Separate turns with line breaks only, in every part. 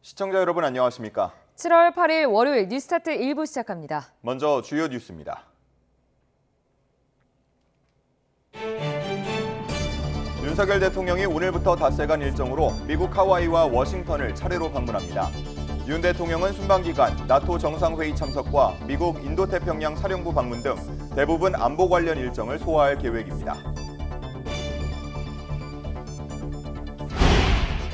시청자 여러분 안녕하십니까?
7월 8일 월요일 뉴스타트 1부 시작합니다.
먼저 주요 뉴스입니다. 윤석열 대통령이 오늘부터 닷새간 일정으로 미국 하와이와 워싱턴을 차례로 방문합니다. 윤 대통령은 순방기간 나토 정상회의 참석과 미국 인도태평양 사령부 방문 등 대부분 안보 관련 일정을 소화할 계획입니다.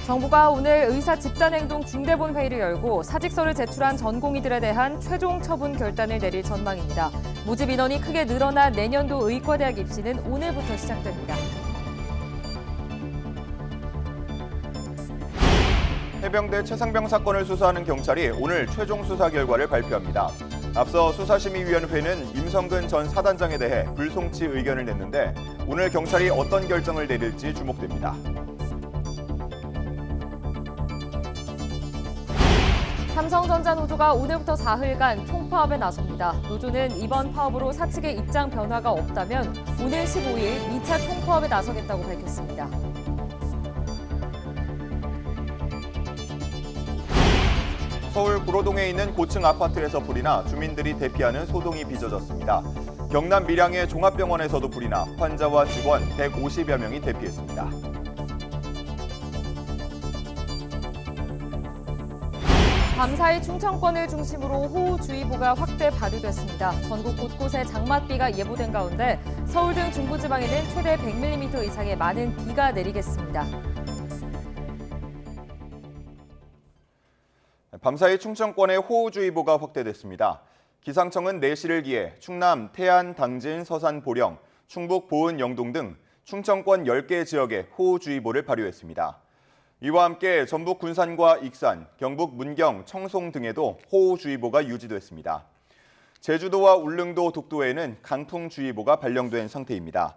정부가 오늘 의사 집단행동 중대본 회의를 열고 사직서를 제출한 전공의들에 대한 최종 처분 결단을 내릴 전망입니다. 모집 인원이 크게 늘어난 내년도 의과대학 입시는 오늘부터 시작됩니다.
해병대 최상병 사건을 수사하는 경찰이 오늘 최종 수사 결과를 발표합니다. 앞서 수사심의위원회는 임성근 전 사단장에 대해 불송치 의견을 냈는데 오늘 경찰이 어떤 결정을 내릴지 주목됩니다.
삼성전자 노조가 오늘부터 사흘간 총파업에 나섭니다. 노조는 이번 파업으로 사측의 입장 변화가 없다면 오늘 15일 2차 총파업에 나서겠다고 밝혔습니다.
서울 구로동에 있는 고층 아파트에서 불이 나 주민들이 대피하는 소동이 빚어졌습니다. 경남 밀양의 종합병원에서도 불이 나 환자와 직원 150여 명이 대피했습니다.
밤사이 충청권을 중심으로 호우주의보가 확대 발효됐습니다. 전국 곳곳에 장맛비가 예보된 가운데 서울 등 중부지방에는 최대 100mm 이상의 많은 비가 내리겠습니다.
밤사이 충청권에 호우주의보가 확대됐습니다. 기상청은 내실을 기해 충남, 태안, 당진, 서산, 보령, 충북, 보은, 영동 등 충청권 10개 지역에 호우주의보를 발효했습니다. 이와 함께 전북 군산과 익산, 경북 문경, 청송 등에도 호우주의보가 유지됐습니다. 제주도와 울릉도, 독도에는 강풍주의보가 발령된 상태입니다.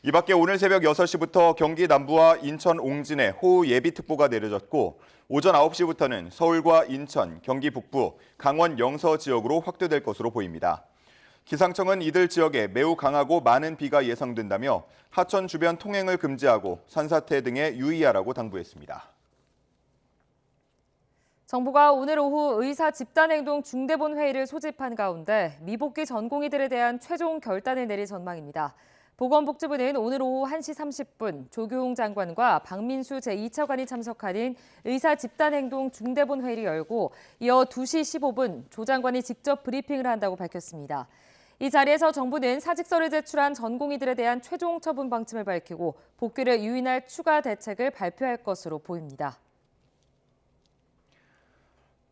이 밖에 오늘 새벽 6시부터 경기 남부와 인천 옹진에 호우 예비특보가 내려졌고 오전 9시부터는 서울과 인천, 경기 북부, 강원 영서 지역으로 확대될 것으로 보입니다. 기상청은 이들 지역에 매우 강하고 많은 비가 예상된다며 하천 주변 통행을 금지하고 산사태 등에 유의하라고 당부했습니다.
정부가 오늘 오후 의사 집단행동 중대본 회의를 소집한 가운데 미복귀 전공의들에 대한 최종 결단을 내릴 전망입니다. 보건복지부는 오늘 오후 1시 30분 조규홍 장관과 박민수 제2차관이 참석하는 의사 집단행동 중대본 회의를 열고 이어 2시 15분 조 장관이 직접 브리핑을 한다고 밝혔습니다. 이 자리에서 정부는 사직서를 제출한 전공의들에 대한 최종 처분 방침을 밝히고 복귀를 유인할 추가 대책을 발표할 것으로 보입니다.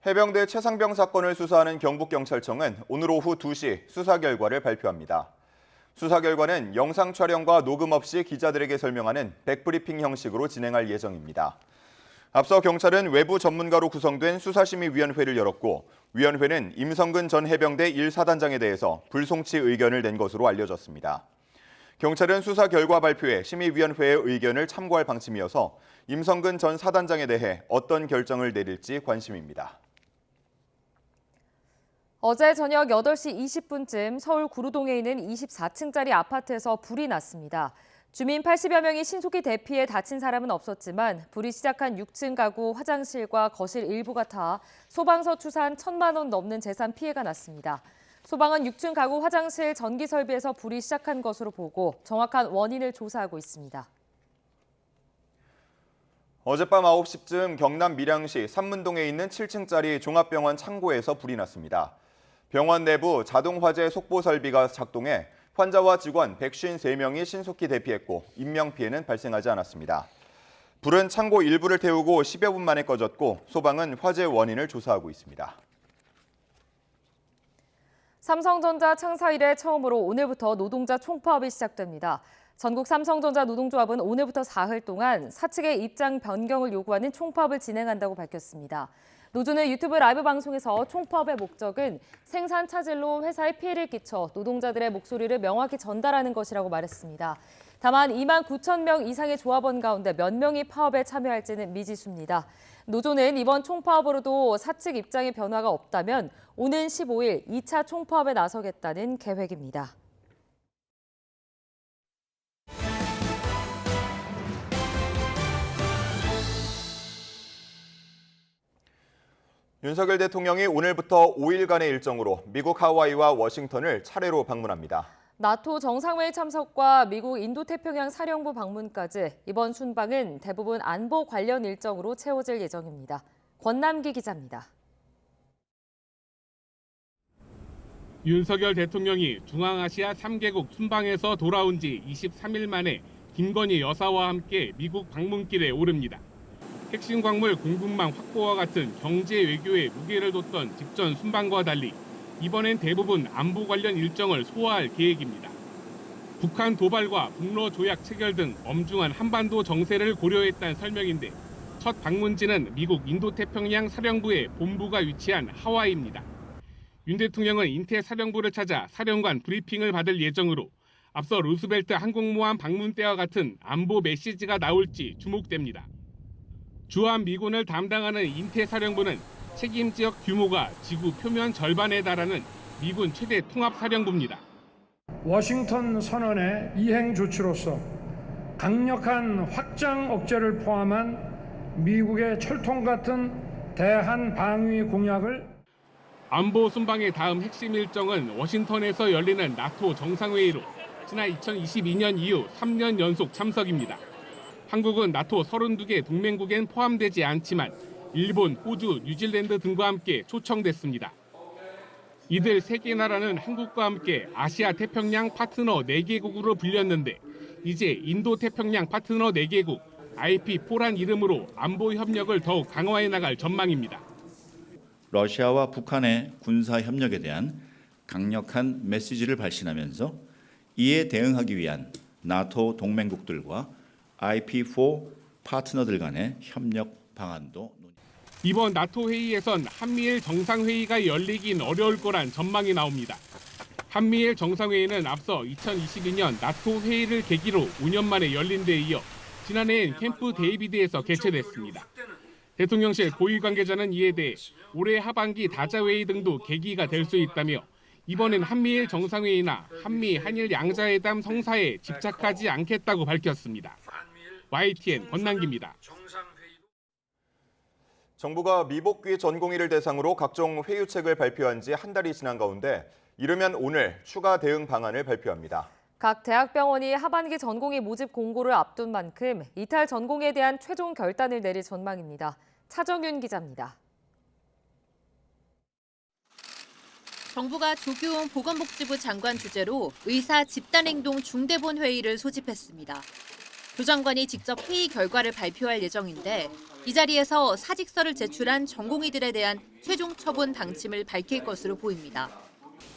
해병대 최상병 사건을 수사하는 경북경찰청은 오늘 오후 2시 수사 결과를 발표합니다. 수사 결과는 영상 촬영과 녹음 없이 기자들에게 설명하는 백브리핑 형식으로 진행할 예정입니다. 앞서 경찰은 외부 전문가로 구성된 수사심의위원회를 열었고 위원회는 임성근 전 해병대 1사단장에 대해서 불송치 의견을 낸 것으로 알려졌습니다. 경찰은 수사 결과 발표에 심의위원회의 의견을 참고할 방침이어서 임성근 전 사단장에 대해 어떤 결정을 내릴지 관심입니다.
어제 저녁 8시 20분쯤 서울 구로동에 있는 24층짜리 아파트에서 불이 났습니다. 주민 80여 명이 신속히 대피해 다친 사람은 없었지만 불이 시작한 6층 가구 화장실과 거실 일부가 타 소방서 추산 1,000만 원 넘는 재산 피해가 났습니다. 소방은 6층 가구 화장실 전기 설비에서 불이 시작한 것으로 보고 정확한 원인을 조사하고 있습니다.
어젯밤 9시쯤 경남 밀양시 삼문동에 있는 7층짜리 종합병원 창고에서 불이 났습니다. 병원 내부 자동 화재 속보 설비가 작동해 환자와 직원 153명이 신속히 대피했고 인명피해는 발생하지 않았습니다. 불은 창고 일부를 태우고 10여 분 만에 꺼졌고 소방은 화재 원인을 조사하고 있습니다.
삼성전자 창사 이래 처음으로 오늘부터 노동자 총파업이 시작됩니다. 전국 삼성전자 노동조합은 오늘부터 사흘 동안 사측의 입장 변경을 요구하는 총파업을 진행한다고 밝혔습니다. 노조는 유튜브 라이브 방송에서 총파업의 목적은 생산 차질로 회사에 피해를 끼쳐 노동자들의 목소리를 명확히 전달하는 것이라고 말했습니다. 다만 2만 9천 명 이상의 조합원 가운데 몇 명이 파업에 참여할지는 미지수입니다. 노조는 이번 총파업으로도 사측 입장에 변화가 없다면 오는 15일 2차 총파업에 나서겠다는 계획입니다.
윤석열 대통령이 오늘부터 5일간의 일정으로 미국 하와이와 워싱턴을 차례로 방문합니다.
나토 정상회의 참석과 미국 인도태평양 사령부 방문까지 이번 순방은 대부분 안보 관련 일정으로 채워질 예정입니다. 권남기 기자입니다.
윤석열 대통령이 중앙아시아 3개국 순방에서 돌아온 지 23일 만에 김건희 여사와 함께 미국 방문길에 오릅니다. 핵심 광물 공급망 확보와 같은 경제 외교에 무게를 뒀던 직전 순방과 달리 이번엔 대부분 안보 관련 일정을 소화할 계획입니다. 북한 도발과 북러 조약 체결 등 엄중한 한반도 정세를 고려했다는 설명인데 첫 방문지는 미국 인도태평양 사령부의 본부가 위치한 하와이입니다. 윤 대통령은 인태 사령부를 찾아 사령관 브리핑을 받을 예정으로 앞서 루스벨트 항공모함 방문 때와 같은 안보 메시지가 나올지 주목됩니다. 주한 미군을 담당하는 인태 사령부는 책임 지역 규모가 지구 표면 절반에 달하는 미군 최대 통합 사령부입니다.
워싱턴 선언의 이행 조치로서 강력한 확장 억제를 포함한 미국의 철통 같은 대한 방위 공약을
안보 순방의 다음 핵심 일정은 워싱턴에서 열리는 나토 정상회의로 지난 2022년 이후 3년 연속 참석입니다. 한국은 나토 32개 동맹국엔 포함되지 않지만 일본, 호주, 뉴질랜드 등과 함께 초청됐습니다. 이들 3개 나라는 한국과 함께 아시아 태평양 파트너 4개국으로 불렸는데 이제 인도태평양 파트너 4개국, IP4란 이름으로 안보 협력을 더욱 강화해 나갈 전망입니다.
러시아와 북한의 군사 협력에 대한 강력한 메시지를 발신하면서 이에 대응하기 위한 나토 동맹국들과 IP4 파트너들 간의 협력 방안도
이번 나토 회의에선 한미일 정상회의가 열리긴 어려울 거란 전망이 나옵니다. 한미일 정상회의는 앞서 2022년 나토 회의를 계기로 5년 만에 열린 데 이어 지난해엔 캠프 데이비드에서 개최됐습니다. 대통령실 고위 관계자는 이에 대해 올해 하반기 다자회의 등도 계기가 될 수 있다며 이번엔 한미일 정상회의나 한미 한일 양자회담 성사에 집착하지 않겠다고 밝혔습니다. YTN 권남기입니다.
정부가 미복귀 전공의를 대상으로 각종 회유책을 발표한 지 한 달이 지난 가운데 이르면 오늘 추가 대응 방안을 발표합니다.
각 대학병원이 하반기 전공의 모집 공고를 앞둔 만큼 이탈 전공에 대한 최종 결단을 내릴 전망입니다. 차정윤 기자입니다.
정부가 조규훈 보건복지부 장관 주재로 의사 집단행동 중대본 회의를 소집했습니다. 조 장관이 직접 회의 결과를 발표할 예정인데 이 자리에서 사직서를 제출한 전공의들에 대한 최종 처분 방침을 밝힐 것으로 보입니다.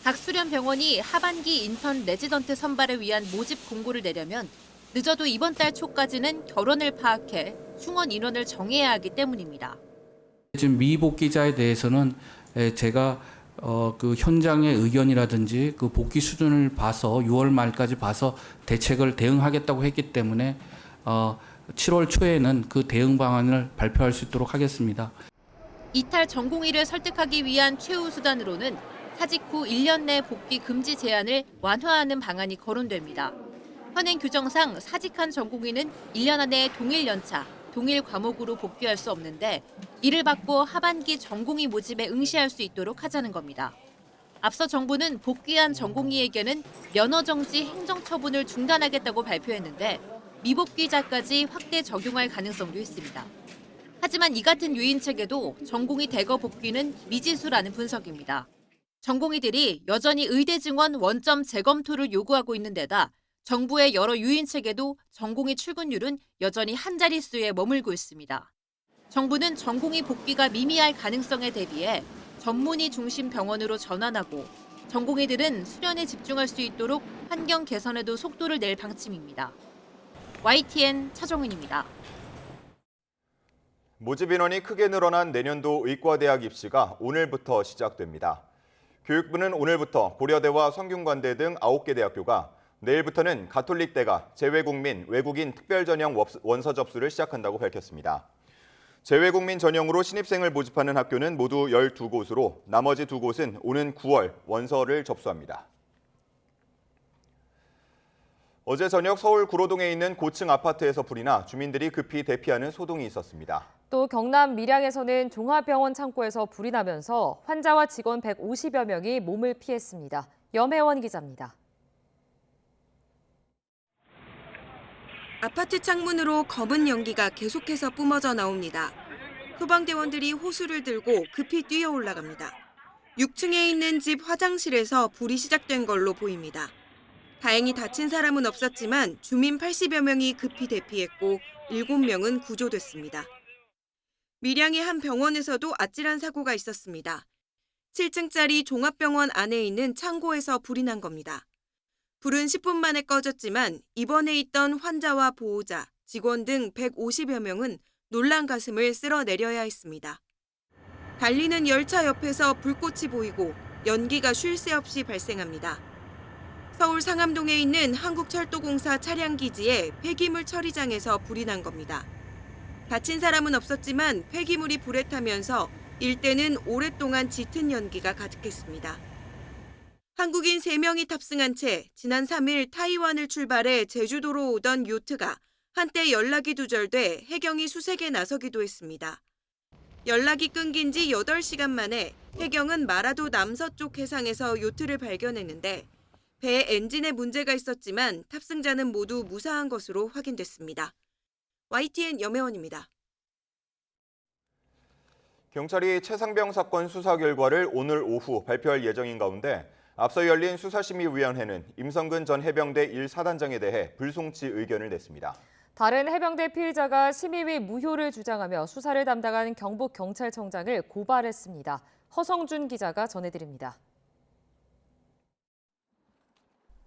각 수련 병원이 하반기 인턴 레지던트 선발을 위한 모집 공고를 내려면 늦어도 이번 달 초까지는 결원을 파악해 충원 인원을 정해야 하기 때문입니다.
지금 미복귀자에 대해서는 제가 그 현장의 의견이라든지 그 복귀 수준을 봐서 6월 말까지 봐서 대응하겠다고 했기 때문에 7월 초에는 그 대응 방안을 발표할 수 있도록 하겠습니다.
이탈 전공의를 설득하기 위한 최후 수단으로는 사직 후 1년 내 복귀 금지 제한을 완화하는 방안이 거론됩니다. 현행 규정상 사직한 전공의는 1년 안에 동일 연차, 동일 과목으로 복귀할 수 없는데 이를 받고 하반기 전공의 모집에 응시할 수 있도록 하자는 겁니다. 앞서 정부는 복귀한 전공의에게는 면허정지 행정처분을 중단하겠다고 발표했는데 미복귀자까지 확대 적용할 가능성도 있습니다. 하지만 이 같은 유인책에도 전공의 대거 복귀는 미지수라는 분석입니다. 전공의들이 여전히 의대 증원 원점 재검토를 요구하고 있는 데다 정부의 여러 유인책에도 전공의 출근율은 여전히 한 자릿수에 머물고 있습니다. 정부는 전공의 복귀가 미미할 가능성에 대비해 전문의 중심 병원으로 전환하고 전공의들은 수련에 집중할 수 있도록 환경 개선에도 속도를 낼 방침입니다. YTN 차정은입니다.
모집 인원이 크게 늘어난 내년도 의과대학 입시가 오늘부터 시작됩니다. 교육부는 오늘부터 고려대와 성균관대 등 9개 대학교가 내일부터는 가톨릭대가 재외국민, 외국인 특별전형 원서 접수를 시작한다고 밝혔습니다. 재외국민 전형으로 신입생을 모집하는 학교는 모두 12곳으로 나머지 2곳은 오는 9월 원서를 접수합니다. 어제 저녁 서울 구로동에 있는 고층 아파트에서 불이 나 주민들이 급히 대피하는 소동이 있었습니다.
또 경남 밀양에서는 종합병원 창고에서 불이 나면서 환자와 직원 150여 명이 몸을 피했습니다. 염혜원 기자입니다.
아파트 창문으로 검은 연기가 계속해서 뿜어져 나옵니다. 소방대원들이 호수를 들고 급히 뛰어 올라갑니다. 6층에 있는 집 화장실에서 불이 시작된 걸로 보입니다. 다행히 다친 사람은 없었지만 주민 80여 명이 급히 대피했고 7명은 구조됐습니다. 밀양의 한 병원에서도 아찔한 사고가 있었습니다. 7층짜리 종합병원 안에 있는 창고에서 불이 난 겁니다. 불은 10분 만에 꺼졌지만 입원해 있던 환자와 보호자, 직원 등 150여 명은 놀란 가슴을 쓸어내려야 했습니다. 달리는 열차 옆에서 불꽃이 보이고 연기가 쉴 새 없이 발생합니다. 서울 상암동에 있는 한국철도공사 차량기지의 폐기물 처리장에서 불이 난 겁니다. 다친 사람은 없었지만 폐기물이 불에 타면서 일대는 오랫동안 짙은 연기가 가득했습니다. 한국인 3명이 탑승한 채 지난 3일 타이완을 출발해 제주도로 오던 요트가 한때 연락이 두절돼 해경이 수색에 나서기도 했습니다. 연락이 끊긴 지 8시간 만에 해경은 마라도 남서쪽 해상에서 요트를 발견했는데 배 엔진에 문제가 있었지만 탑승자는 모두 무사한 것으로 확인됐습니다. YTN 염혜원입니다.
경찰이 최상병 사건 수사 결과를 오늘 오후 발표할 예정인 가운데 앞서 열린 수사심의위원회는 임성근 전 해병대 1사단장에 대해 불송치 의견을 냈습니다.
다른 해병대 피의자가 심의위 무효를 주장하며 수사를 담당한 경북경찰청장을 고발했습니다. 허성준 기자가 전해드립니다.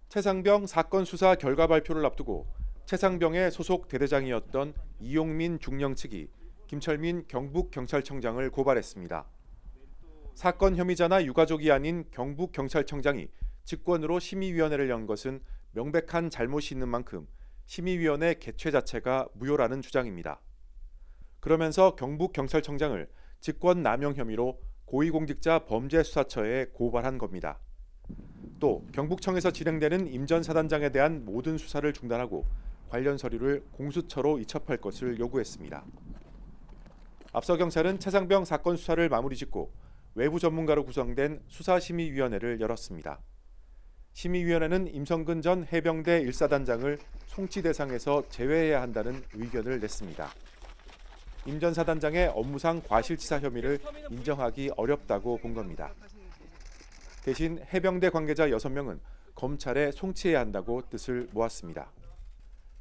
최상병 사건 수사 결과 발표를 앞두고 최상병의 소속 대대장이었던 이용민 중령 측이 김철민 경북경찰청장을 고발했습니다. 사건 혐의자나 유가족이 아닌 경북경찰청장이 직권으로 심의위원회를 연 것은 명백한 잘못이 있는 만큼 심의위원회 개최 자체가 무효라는 주장입니다. 그러면서 경북경찰청장을 직권 남용 혐의로 고위공직자 범죄수사처에 고발한 겁니다. 또 경북청에서 진행되는 임 전 사단장에 대한 모든 수사를 중단하고 관련 서류를 공수처로 이첩할 것을 요구했습니다. 앞서 경찰은 최상병 사건 수사를 마무리 짓고 외부 전문가로 구성된 수사심의위원회를 열었습니다. 심의위원회는 임성근 전 해병대 1사단장을 송치 대상에서 제외해야 한다는 의견을 냈습니다. 임 전 사단장의 업무상 과실치사 혐의를 인정하기 어렵다고 본 겁니다. 대신 해병대 관계자 6명은 검찰에 송치해야 한다고 뜻을 모았습니다.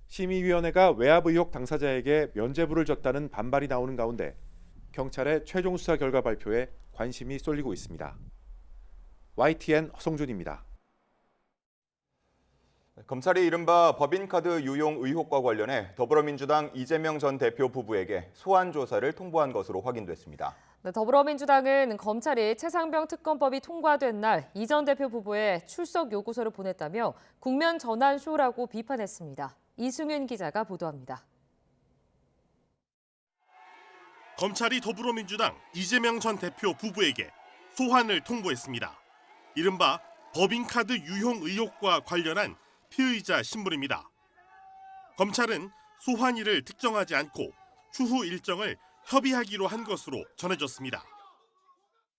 심의위원회가 외압 의혹 당사자에게 면죄부를 줬다는 반발이 나오는 가운데 경찰의 최종 수사 결과 발표에 관심이 쏠리고 있습니다. YTN 허성준입니다.
검찰이 이른바 법인카드 유용 의혹과 관련해 더불어민주당 이재명 전 대표 부부에게 소환 조사를 통보한 것으로 확인됐습니다.
네, 더불어민주당은 검찰이 최상병 특검법이 통과된 날 이 전 대표 부부의 출석 요구서를 보냈다며 국면 전환 쇼라고 비판했습니다. 이승윤 기자가 보도합니다.
검찰이 더불어민주당 이재명 전 대표 부부에게 소환을 통보했습니다. 이른바 법인카드 유용 의혹과 관련한 피의자 신분입니다. 검찰은 소환일을 특정하지 않고 추후 일정을 협의하기로 한 것으로 전해졌습니다.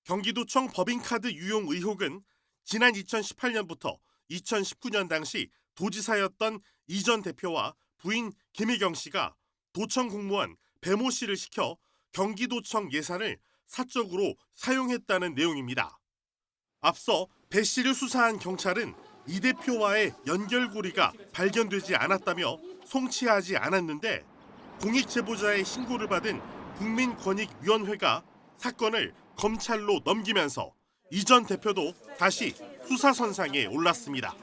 경기도청 법인카드 유용 의혹은 지난 2018년부터 2019년 당시 도지사였던 이 전 대표와 부인 김혜경 씨가 도청 공무원 배모 씨를 시켜 경기도청 예산을 사적으로 사용했다는 내용입니다. 앞서 배 씨를 수사한 경찰은 이 대표와의 연결고리가 발견되지 않았다며 송치하지 않았는데 공익제보자의 신고를 받은 국민권익위원회가 사건을 검찰로 넘기면서 이 전 대표도 다시 수사선상에 올랐습니다.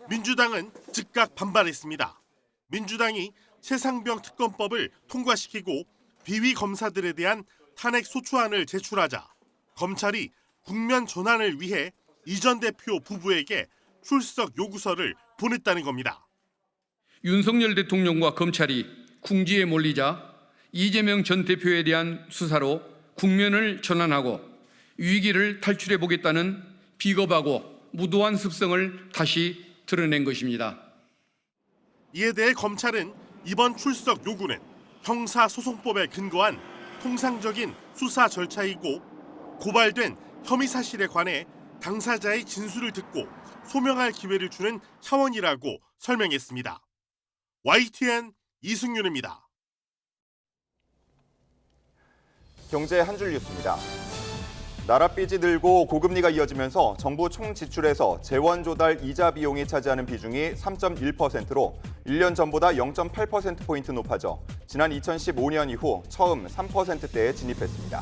민주당은 즉각 반발했습니다. 민주당이 최상병 특검법을 통과시키고 비위 검사들에 대한 탄핵 소추안을 제출하자 검찰이 국면 전환을 위해 이 전 대표 부부에게 출석 요구서를 보냈다는 겁니다.
윤석열 대통령과 검찰이 궁지에 몰리자 이재명 전 대표에 대한 수사로 국면을 전환하고 위기를 탈출해 보겠다는 비겁하고 무도한 습성을 다시 드러낸 것입니다.
이에 대해 검찰은 이번 출석 요구는 형사소송법에 근거한 통상적인 수사 절차이고 고발된 혐의 사실에 관해 당사자의 진술을 듣고 소명할 기회를 주는 차원이라고 설명했습니다. YTN 이승윤입니다.
경제 한 줄 뉴스입니다. 나라 빚이 늘고 고금리가 이어지면서 정부 총 지출에서 재원 조달 이자 비용이 차지하는 비중이 3.1%로 1년 전보다 0.8%포인트 높아져 지난 2015년 이후 처음 3%대에 진입했습니다.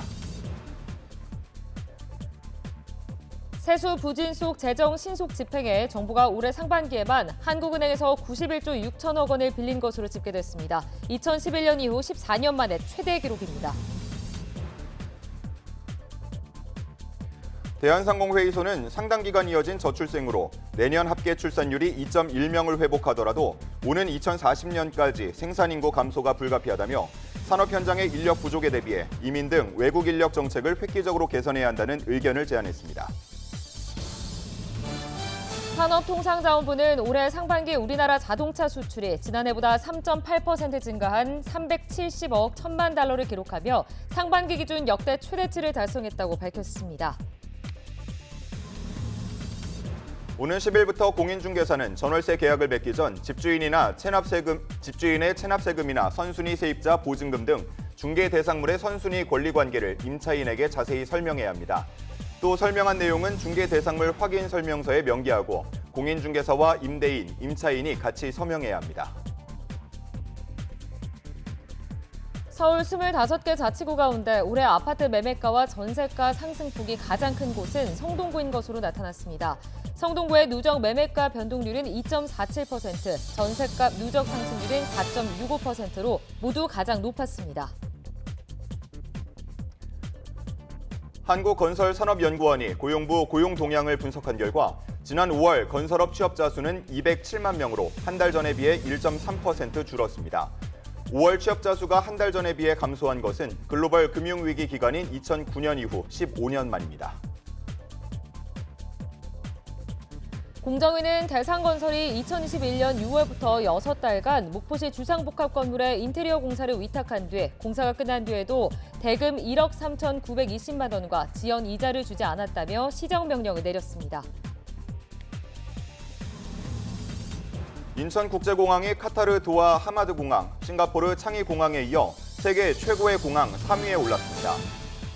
세수 부진속 재정 신속 집행에 정부가 올해 상반기에만 한국은행에서 91조 6천억 원을 빌린 것으로 집계됐습니다. 2011년 이후 14년 만에 최대 기록입니다.
대한상공회의소는 상당 기간 이어진 저출생으로 내년 합계 출산율이 2.1명을 회복하더라도 오는 2040년까지 생산인구 감소가 불가피하다며 산업 현장의 인력 부족에 대비해 이민 등 외국 인력 정책을 획기적으로 개선해야 한다는 의견을 제안했습니다.
산업통상자원부는 올해 상반기 우리나라 자동차 수출이 지난해보다 3.8% 증가한 370억 1천만 달러를 기록하며 상반기 기준 역대 최대치를 달성했다고 밝혔습니다.
오는 10일부터 공인중개사는 전월세 계약을 맺기 전 집주인의 체납세금이나 선순위 세입자 보증금 등 중개 대상물의 선순위 권리관계를 임차인에게 자세히 설명해야 합니다. 또 설명한 내용은 중개 대상물 확인 설명서에 명기하고 공인중개사와 임대인, 임차인이 같이 서명해야 합니다.
서울 25개 자치구 가운데 올해 아파트 매매가와 전세가 상승폭이 가장 큰 곳은 성동구인 것으로 나타났습니다. 성동구의 누적 매매가 변동률은 2.47%, 전세값 누적 상승률은 4.65%로 모두 가장 높았습니다.
한국건설산업연구원이 고용부 고용 동향을 분석한 결과 지난 5월 건설업 취업자 수는 207만 명으로 한 달 전에 비해 1.3% 줄었습니다. 5월 취업자 수가 한 달 전에 비해 감소한 것은 글로벌 금융위기 기간인 2009년 이후 15년 만입니다.
공정위는 대상건설이 2021년 6월부터 6달간 목포시 주상복합 건물의 인테리어 공사를 위탁한 뒤 공사가 끝난 뒤에도 대금 1억 3,920만 원과 지연 이자를 주지 않았다며 시정명령을 내렸습니다.
인천국제공항이 카타르 도하 하마드 공항, 싱가포르 창이 공항에 이어 세계 최고의 공항 3위에 올랐습니다.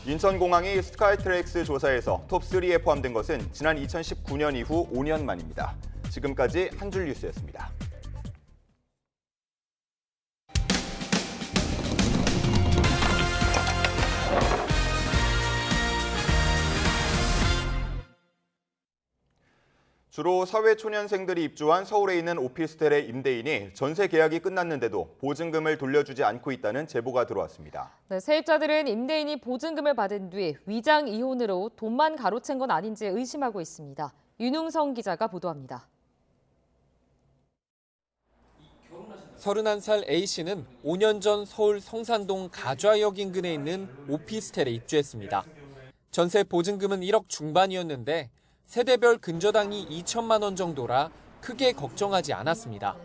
인천공항이 스카이트랙스 조사에서 톱3에 포함된 것은 지난 2019년 이후 5년 만입니다. 지금까지 한 줄 뉴스였습니다. 주로 사회초년생들이 입주한 서울에 있는 오피스텔의 임대인이 전세 계약이 끝났는데도 보증금을 돌려주지 않고 있다는 제보가 들어왔습니다.
네, 세입자들은 임대인이 보증금을 받은 뒤 위장 이혼으로 돈만 가로챈 건 아닌지 의심하고 있습니다. 윤웅성 기자가 보도합니다.
31살 A씨는 5년 전 서울 성산동 가좌역 인근에 있는 오피스텔에 입주했습니다. 전세 보증금은 1억 중반이었는데 세대별 근저당이 2천만 원 정도라 크게 걱정하지 않았습니다.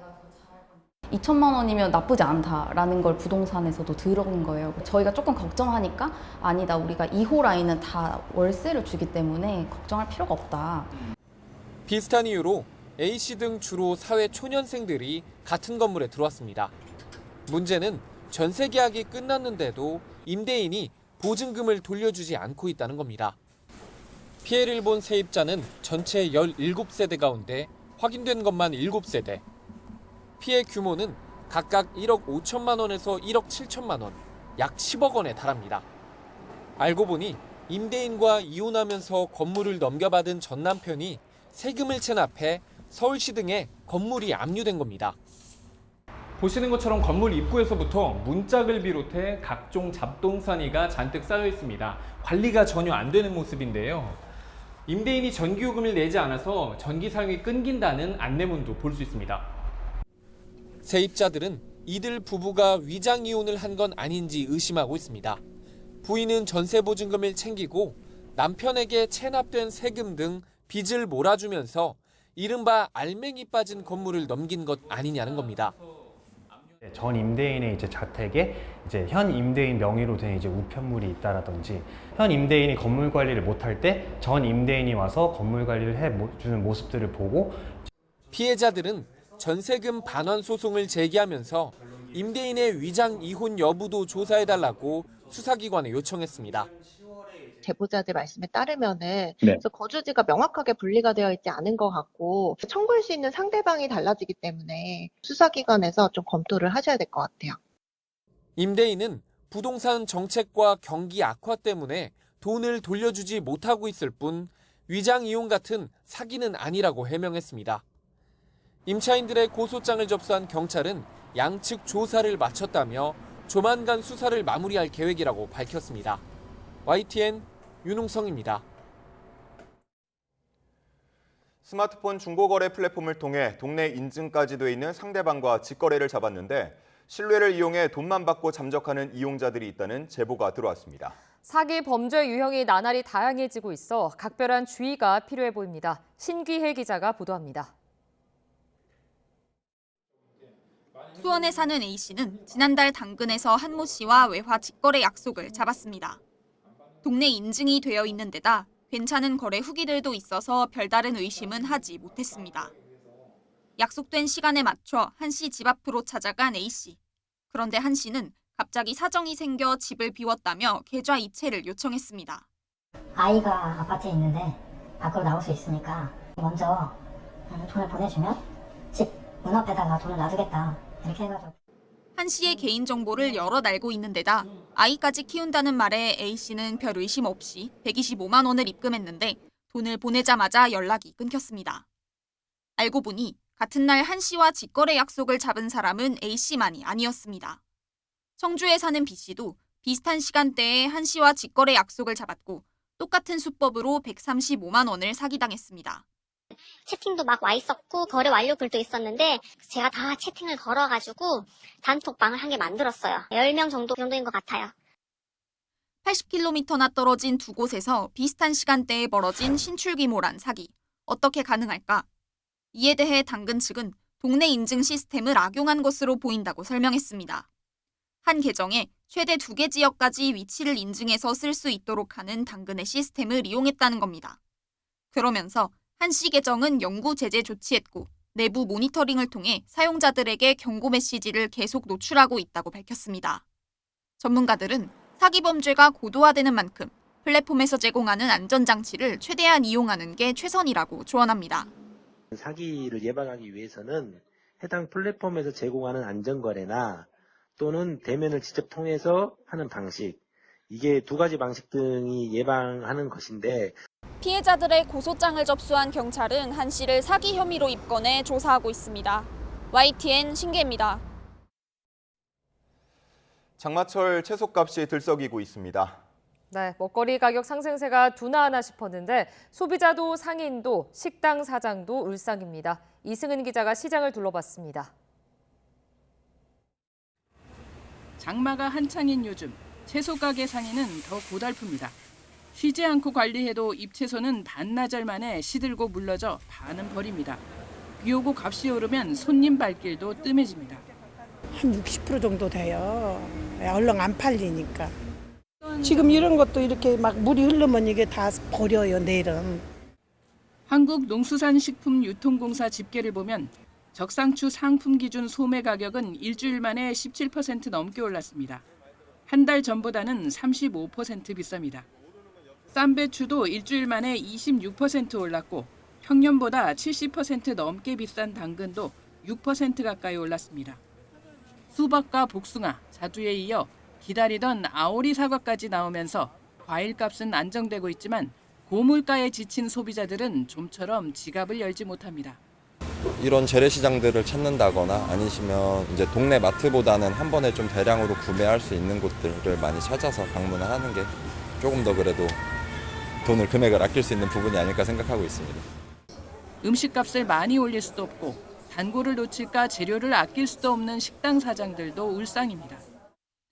2천만 원이면 나쁘지 않다라는 걸 부동산에서도 들은 거예요. 저희가 조금 걱정하니까 아니다, 우리가 2호 라인은 다 월세를 주기 때문에 걱정할 필요가 없다.
비슷한 이유로 A씨 등 주로 사회 초년생들이 같은 건물에 들어왔습니다. 문제는 전세 계약이 끝났는데도 임대인이 보증금을 돌려주지 않고 있다는 겁니다. 피해를 본 세입자는 전체 17세대 가운데 확인된 것만 7세대. 피해 규모는 각각 1억 5천만 원에서 1억 7천만 원, 약 10억 원에 달합니다. 알고 보니 임대인과 이혼하면서 건물을 넘겨받은 전 남편이 세금을 체납해 서울시 등에 건물이 압류된 겁니다.
보시는 것처럼 건물 입구에서부터 문짝을 비롯해 각종 잡동사니가 잔뜩 쌓여 있습니다. 관리가 전혀 안 되는 모습인데요. 임대인이 전기요금을 내지 않아서 전기 사용이 끊긴다는 안내문도 볼 수 있습니다.
세입자들은 이들 부부가 위장 이혼을 한 건 아닌지 의심하고 있습니다. 부인은 전세 보증금을 챙기고 남편에게 체납된 세금 등 빚을 몰아주면서 이른바 알맹이 빠진 건물을 넘긴 것 아니냐는 겁니다.
전 임대인의 이제 자택에 이제 현 임대인 명의로 된 이제 우편물이 있다라든지 현 임대인이 건물 관리를 못할 때 전 임대인이 와서 건물 관리를 해주는 모습들을 보고
피해자들은 전세금 반환 소송을 제기하면서 임대인의 위장 이혼 여부도 조사해달라고 수사기관에 요청했습니다.
제보자들 말씀에 따르면은 그래서 거주지가 명확하게 분리가 되어 있지 않은 것 같고 청구할 수 있는 상대방이 달라지기 때문에 수사기관에서 좀 검토를 하셔야 될 것 같아요.
임대인은 부동산 정책과 경기 악화 때문에 돈을 돌려주지 못하고 있을 뿐 위장 이혼 같은 사기는 아니라고 해명했습니다. 임차인들의 고소장을 접수한 경찰은 양측 조사를 마쳤다며 조만간 수사를 마무리할 계획이라고 밝혔습니다. YTN 윤웅성입니다.
스마트폰 중고거래 플랫폼을 통해 동네 인증까지 돼 있는 상대방과 직거래를 잡았는데 신뢰를 이용해 돈만 받고 잠적하는 이용자들이 있다는 제보가 들어왔습니다.
사기 범죄 유형이 나날이 다양해지고 있어 각별한 주의가 필요해 보입니다. 신기혜 기자가 보도합니다.
수원에 사는 A씨는 지난달 당근에서 한모 씨와 외화 직거래 약속을 잡았습니다. 동네 인증이 되어 있는 데다 괜찮은 거래 후기들도 있어서 별다른 의심은 하지 못했습니다. 약속된 시간에 맞춰 한 씨 집 앞으로 찾아간 A씨. 그런데 한 씨는 갑자기 사정이 생겨 집을 비웠다며 계좌 이체를 요청했습니다.
아이가 아파트에 있는데 밖으로 나올 수 있으니까 먼저 돈을 보내주면 집 문 앞에다가 돈을 놔두겠다 이렇게 해가지고.
한 씨의 개인정보를 여럿 알고 있는 데다 아이까지 키운다는 말에 A씨는 별 의심 없이 125만 원을 입금했는데 돈을 보내자마자 연락이 끊겼습니다. 알고 보니 같은 날 한 씨와 직거래 약속을 잡은 사람은 A씨만이 아니었습니다. 청주에 사는 B씨도 비슷한 시간대에 한 씨와 직거래 약속을 잡았고 똑같은 수법으로 135만 원을 사기당했습니다.
채팅도 막 와 있었고 거래 완료 글도 있었는데 제가 다 채팅을 걸어가지고 단톡방을 한 개 만들었어요. 10명 정도인 것 같아요.
80km나 떨어진 두 곳에서 비슷한 시간대에 벌어진 신출귀몰한 사기. 어떻게 가능할까? 이에 대해 당근 측은 동네 인증 시스템을 악용한 것으로 보인다고 설명했습니다. 한 계정에 최대 2개 지역까지 위치를 인증해서 쓸 수 있도록 하는 당근의 시스템을 이용했다는 겁니다. 그러면서 한 씨 계정은 영구 제재 조치했고 내부 모니터링을 통해 사용자들에게 경고 메시지를 계속 노출하고 있다고 밝혔습니다. 전문가들은 사기 범죄가 고도화되는 만큼 플랫폼에서 제공하는 안전장치를 최대한 이용하는 게 최선이라고 조언합니다.
사기를 예방하기 위해서는 해당 플랫폼에서 제공하는 안전거래나 또는 대면을 직접 통해서 하는 방식, 이게 두 가지 방식 등이 예방하는 것인데
피해자들의 고소장을 접수한 경찰은 한 씨를 사기 혐의로 입건해 조사하고 있습니다. YTN 신기혜입니다.
장마철 채소값이 들썩이고 있습니다.
네, 먹거리 가격 상승세가 둔화하나 싶었는데 소비자도 상인도 식당 사장도 울상입니다. 이승은 기자가 시장을 둘러봤습니다.
장마가 한창인 요즘 채소 가게 상인은 더 고달픕니다. 쉬지 않고 관리해도 잎채소는 반나절 만에 시들고 물러져 반은 버립니다. 비 오고 값이 오르면 손님 발길도 뜸해집니다.
한 60% 정도 돼요. 얼른 안 팔리니까. 지금 이런 것도 이렇게 막 물이 흐르면 이게 다 버려요, 내일은.
한국농수산식품유통공사 집계를 보면 적상추 상품 기준 소매 가격은 일주일 만에 17% 넘게 올랐습니다. 한 달 전보다는 35% 비쌉니다. 쌈배추도 일주일 만에 26% 올랐고 평년보다 70% 넘게 비싼 당근도 6% 가까이 올랐습니다. 수박과 복숭아, 자두에 이어 기다리던 아오리 사과까지 나오면서 과일값은 안정되고 있지만 고물가에 지친 소비자들은 좀처럼 지갑을 열지 못합니다.
이런 재래시장들을 찾는다거나 아니시면 이제 동네 마트보다는 한 번에 좀 대량으로 구매할 수 있는 곳들을 많이 찾아서 방문을 하는 게 조금 더 그래도 금액을 아낄 수 있는 부분이 아닐까 생각하고 있습니다.
음식값을 많이 올릴 수도 없고 단골을 놓칠까 재료를 아낄 수도 없는 식당 사장들도 울상입니다.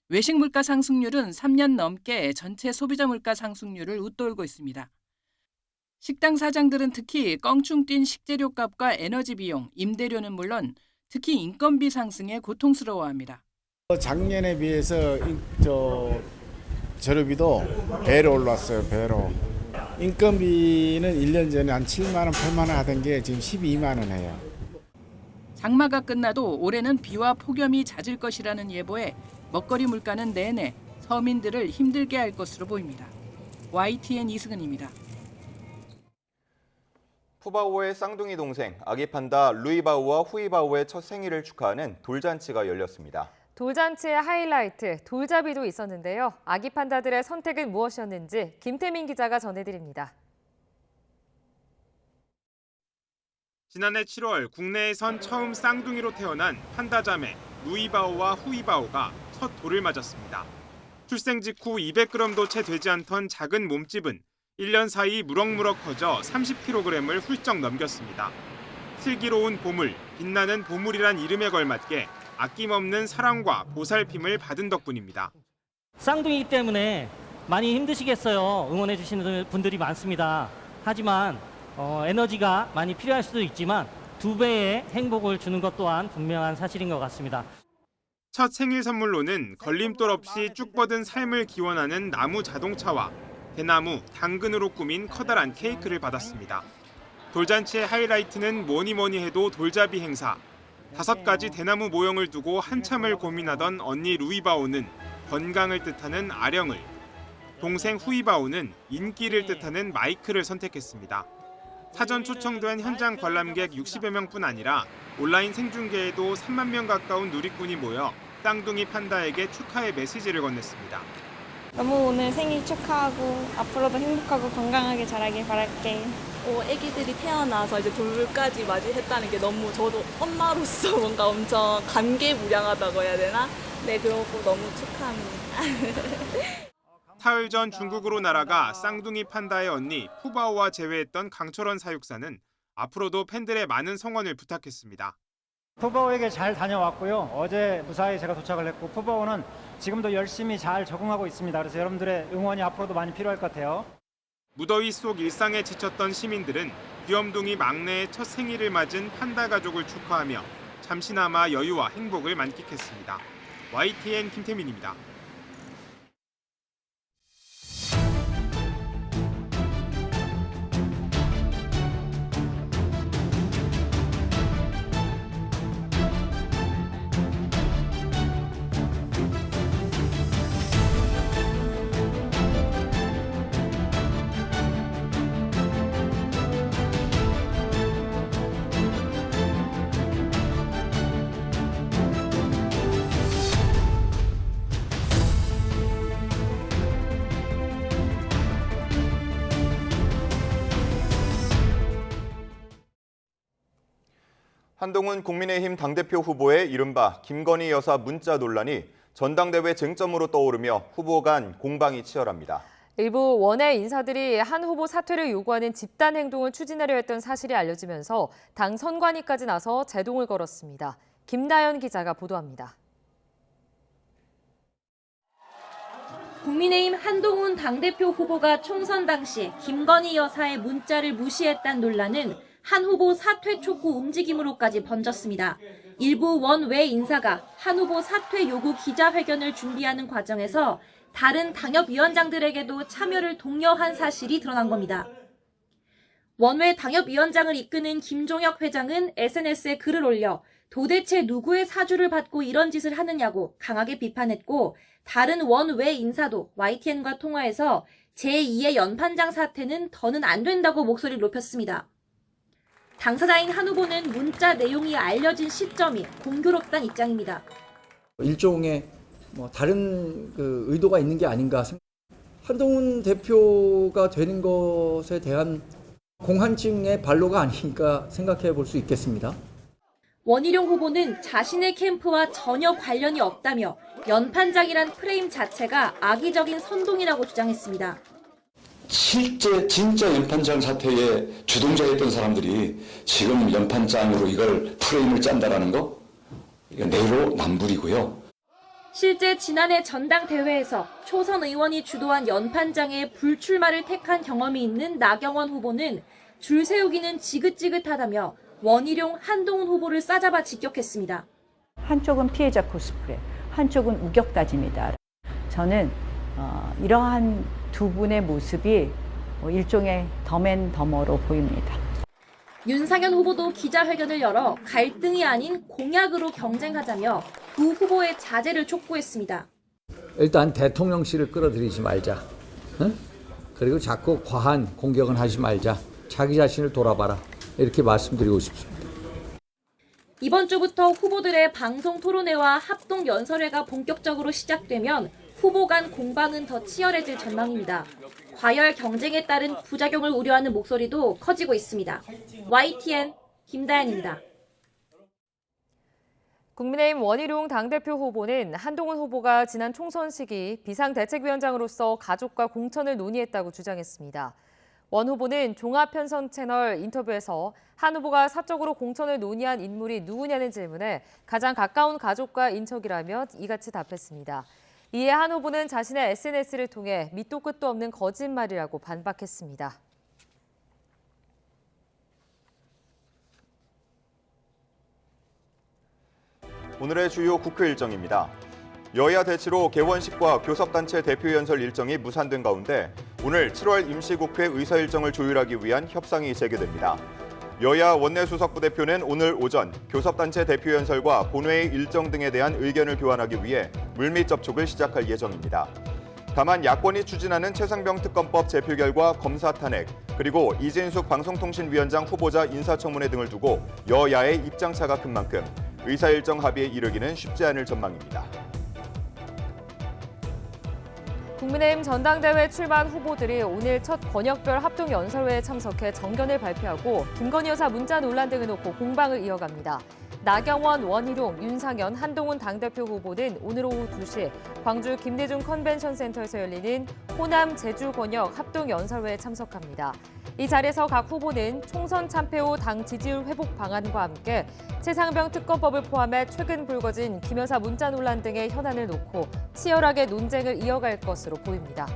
외식 물가 상승률은 3년 넘게 전체 소비자 물가 상승률을 웃돌고 있습니다. 식당 사장들은 특히 껑충 뛴 식재료값과 에너지 비용, 임대료는 물론 특히 인건비 상승에 고통스러워합니다.
작년에 비해서 재료비도 배로 올랐어요. 배로. 인건비는 1년 전에 한 7만 원, 8만 원 하던 게 지금 12만 원 해요.
장마가 끝나도 올해는 비와 폭염이 잦을 것이라는 예보에 먹거리 물가는 내내 서민들을 힘들게 할 것으로 보입니다. YTN 이승은입니다.
푸바오의 쌍둥이 동생 아기 판다 루이바오와 후이바오의 첫 생일을 축하하는 돌잔치가 열렸습니다.
돌잔치의 하이라이트, 돌잡이도 있었는데요. 아기 판다들의 선택은 무엇이었는지 김태민 기자가 전해드립니다.
지난해 7월 국내에선 처음 쌍둥이로 태어난 판다 자매 루이바오와 후이바오가 첫 돌을 맞았습니다. 출생 직후 200g도 채 되지 않던 작은 몸집은 1년 사이 무럭무럭 커져 30kg을 훌쩍 넘겼습니다. 슬기로운 보물, 빛나는 보물이란 이름에 걸맞게 아낌없는 사랑과 보살핌을 받은 덕분입니다.
쌍둥이기 때문에 많이 힘드시겠어요. 응원해 주시는 분들이 많습니다. 하지만 에너지가 많이 필요할 수도 있지만 2배의 행복을 주는 것 또한 분명한 사실인 것 같습니다.
첫 생일 선물로는 걸림돌 없이 쭉 뻗은 삶을 기원하는 나무 자동차와 대나무, 당근으로 꾸민 커다란 케이크를 받았습니다. 돌잔치의 하이라이트는 뭐니 해도 돌잡이 행사. 5가지 대나무 모형을 두고 한참을 고민하던 언니 루이바오는 건강을 뜻하는 아령을, 동생 후이바오는 인기를 뜻하는 마이크를 선택했습니다. 사전 초청된 현장 관람객 60여 명뿐 아니라 온라인 생중계에도 3만 명 가까운 누리꾼이 모여 쌍둥이 판다에게 축하의 메시지를 건넸습니다.
너무 오늘 생일 축하하고 앞으로도 행복하고 건강하게 자라길 바랄게.
아기들이 태어나서 이제 돌까지 맞이했다는 게 너무 저도 엄마로서 뭔가 엄청 감개무량하다고 해야 되나? 네, 그러고 너무 축하합니다.
사흘 전 중국으로 날아가 쌍둥이 판다의 언니 푸바오와 재회했던 강철원 사육사는 앞으로도 팬들의 많은 성원을 부탁했습니다.
푸바오에게 잘 다녀왔고요. 어제 무사히 제가 도착을 했고 푸바오는 지금도 열심히 잘 적응하고 있습니다. 그래서 여러분들의 응원이 앞으로도 많이 필요할 것 같아요.
무더위 속 일상에 지쳤던 시민들은 귀염둥이 막내의 첫 생일을 맞은 판다 가족을 축하하며 잠시나마 여유와 행복을 만끽했습니다. YTN 김태민입니다.
한동훈 국민의힘 당대표 후보의 이른바 김건희 여사 문자 논란이 전당대회 쟁점으로 떠오르며 후보 간 공방이 치열합니다.
일부 원외 인사들이 한 후보 사퇴를 요구하는 집단 행동을 추진하려 했던 사실이 알려지면서 당 선관위까지 나서 제동을 걸었습니다. 김나연 기자가 보도합니다.
국민의힘 한동훈 당대표 후보가 총선 당시 김건희 여사의 문자를 무시했다는 논란은 한 후보 사퇴 촉구 움직임으로까지 번졌습니다. 일부 원외 인사가 한 후보 사퇴 요구 기자회견을 준비하는 과정에서 다른 당협위원장들에게도 참여를 독려한 사실이 드러난 겁니다. 원외 당협위원장을 이끄는 김종혁 회장은 SNS에 글을 올려 도대체 누구의 사주를 받고 이런 짓을 하느냐고 강하게 비판했고, 다른 원외 인사도 YTN과 통화에서 제2의 연판장 사태는 더는 안 된다고 목소리를 높였습니다. 당사자인 한 후보는 문자 내용이 알려진 시점이 공교롭다는 입장입니다.
일종의 다른 의도가 있는 게 아닌가. 한동훈 대표가 되는 것에 대한 공한증의 발로가 아닌가 생각해 볼 수 있겠습니다.
원희룡 후보는 자신의 캠프와 전혀 관련이 없다며 연판장이란 프레임 자체가 악의적인 선동이라고 주장했습니다.
실제 진짜 연판장 사태의 주동자였던 사람들이 지금 연판장으로 이걸 프레임을 짠다라는 거, 이거 내로남불이고요.
실제 지난해 전당대회에서 초선 의원이 주도한 연판장의 불출마를 택한 경험이 있는 나경원 후보는 줄 세우기는 지긋지긋하다며 원희룡, 한동훈 후보를 싸잡아 직격했습니다.
한쪽은 피해자 코스프레, 한쪽은 우격다짐이다. 저는 이러한 두 분의 모습이 일종의 덤앤더머로 보입니다.
윤상현 후보도 기자회견을 열어 갈등이 아닌 공약으로 경쟁하자며 두 후보의 자제를 촉구했습니다.
일단 대통령실을 끌어들이지 말자. 응? 그리고 자꾸 과한 공격은 하지 말자. 자기 자신을 돌아봐라. 이렇게 말씀드리고 싶습니다.
이번 주부터 후보들의 방송 토론회와 합동 연설회가 본격적으로 시작되면 후보 간 공방은 더 치열해질 전망입니다. 과열 경쟁에 따른 부작용을 우려하는 목소리도 커지고 있습니다. YTN 김다연입니다.
국민의힘 원희룡 당대표 후보는 한동훈 후보가 지난 총선 시기 비상대책위원장으로서 가족과 공천을 논의했다고 주장했습니다. 원 후보는 종합편성 채널 인터뷰에서 한 후보가 사적으로 공천을 논의한 인물이 누구냐는 질문에 가장 가까운 가족과 인척이라며 이같이 답했습니다. 이에 한 후보는 자신의 SNS를 통해 밑도 끝도 없는 거짓말이라고 반박했습니다.
오늘의 주요 국회 일정입니다. 여야 대치로 개원식과 교섭단체 대표연설 일정이 무산된 가운데 오늘 7월 임시국회 의사 일정을 조율하기 위한 협상이 재개됩니다. 여야 원내수석부 대표는 오늘 오전 교섭단체 대표연설과 본회의 일정 등에 대한 의견을 교환하기 위해 물밑 접촉을 시작할 예정입니다. 다만 야권이 추진하는 최상병 특검법 제표 결과 검사 탄핵, 그리고 이진숙 방송통신위원장 후보자 인사청문회 등을 두고 여야의 입장차가 큰 만큼 의사 일정 합의에 이르기는 쉽지 않을 전망입니다.
국민의힘 전당대회 출마한 후보들이 오늘 첫 권역별 합동연설회에 참석해 정견을 발표하고 김건희 여사 문자 논란 등을 놓고 공방을 이어갑니다. 나경원, 원희룡, 윤상현, 한동훈 당대표 후보는 오늘 오후 2시 광주 김대중 컨벤션 센터에서 열리는 호남 제주 권역 합동연설회에 참석합니다. 이 자리에서 각 후보는 총선 참패 후 당 지지율 회복 방안과 함께 최상병 특검법을 포함해 최근 불거진 김 여사 문자 논란 등의 현안을 놓고 치열하게 논쟁을 이어갈 것으로 보입니다.